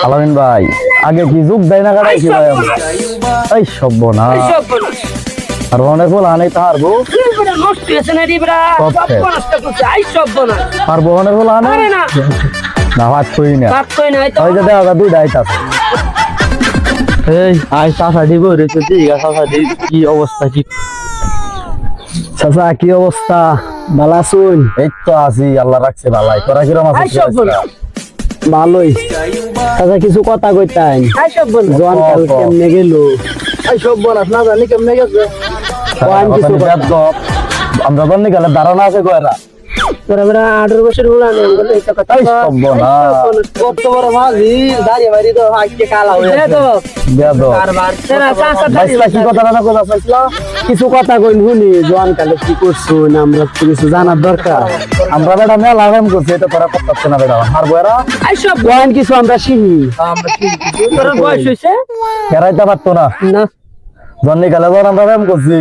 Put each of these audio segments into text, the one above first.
আলামিন ভাই আগে কি যুগ দেয় না কাটাই কি ভাই এই সব না আর অনেক বল আনে তার গো আর বহনের বল আনে না ভাত কই না ওই যে দেখা দুই ডাইট আছে এই আই চাচা দিব রে তুই চাচা দি কি অবস্থা কি চাচা কি অবস্থা ভালো আছুন এই তো আছি আল্লাহ রাখছে ভালাই তোরা কিরকম আছিস ভালোই চাচা কিছু কথা কইতাই জোয়ান কাল কেমনে গেল এই সব বলাস না জানি কেমনে গেছে কোন কিছু আমরা বলনি গেলে ধারণা আছে কয়রা তোরা বড় 18 বছর হলো না বলে এটা কথা সব না কত বড় মাঝি দাঁড়িয়ে মারি তো আজকে কালা হয়ে গেছে দেদো কারবার তোরা চাচা বাইসলা কি কথা না কথা কইছলা কিছু কথা কইন শুনি জোয়ান কালে কি করছো না আমরা কিছু জানার দরকার আমরা বেটা মেলা আরাম করছি এটা তোরা করতেছ না বেটা আর বয়রা এই সব কোন কিছু আমরা শিখি তোর বয়স হইছে কেরাইতে পারতো না না জন্নি কালে বড় আমরা আরাম করছি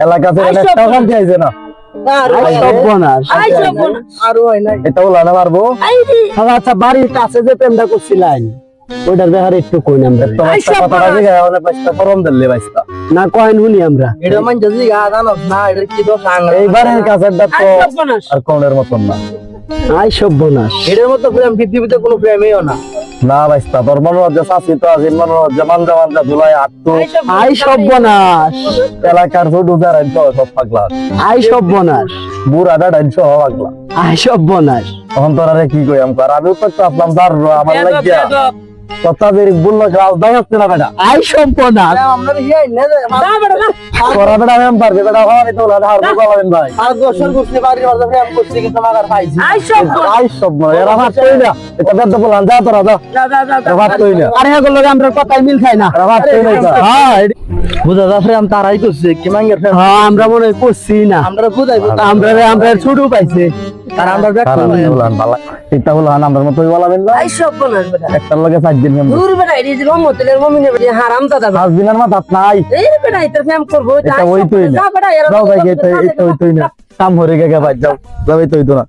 এলাকাতে একটা কাম দিয়েছে না আচ্ছা বাড়ির কাছে যে প্রেমটা করছিলেন ওইটার ব্যাপারে একটু কই আমরা না কয়েন শুনি আমরা এইবারের কাছে আর কোনের মতন না আই সর্বনাশ এটার মতো প্রেম পৃথিবীতে কোনো প্রেমেও না না বাইস্তা তোর মনোরঞ্জন শাসি তো আছে মনোরঞ্জন মানজা মানজা ধুলাই আটটো আই সর্বনাশ এলাকার ছোট যারা তো সব পাগলা আই সর্বনাশ বুড়া ডাইন সহ পাগলা আই সর্বনাশ তখন তোরা কি কই আমিও তো আপনার দার আমার লাগিয়া কথাদের বললো রাজ দাঁড়াচ্ছে না বেটা আই সর্বনাশ আমরা হিয়াই না বেটা তোরা বেটা আমি পারবে বেটা হওয়ানি তো হার বলাবেন ভাই আর দর্শন করতে বাড়ির মাঝে প্রেম করতে কিন্তু মাগার পাইছি আই সর্বনাশ এরা ভাত কই না এটা বেদ বলান যা তোরা যা ভাত কই না আরে এগুলো আমরা কথাই মিল খাই না ভাত কই না হ্যাঁ বুঝা যা প্রেম তারাই করছে কি মাঙ্গের প্রেম হ্যাঁ আমরা মনে করছি না আমরা বুঝাইবো আমরা ছোট পাইছে তার আমরা ব্যাখ্যা বলান ভালো এটা বলান আমরা মতই বলাবেন না আই সর্বনাশ বেটা একটার লগে 4 দিন দূর বেটা এই যে রহমতের মুমিনের বেটা হারাম দাদা 5 দিনের মাথা নাই এই বেটা এটা প্রেম করব এটা ওই তুই না যাও ভাই এটা ওই তুই না কাম হরে গে ভাই যাও যাবে তুই তো না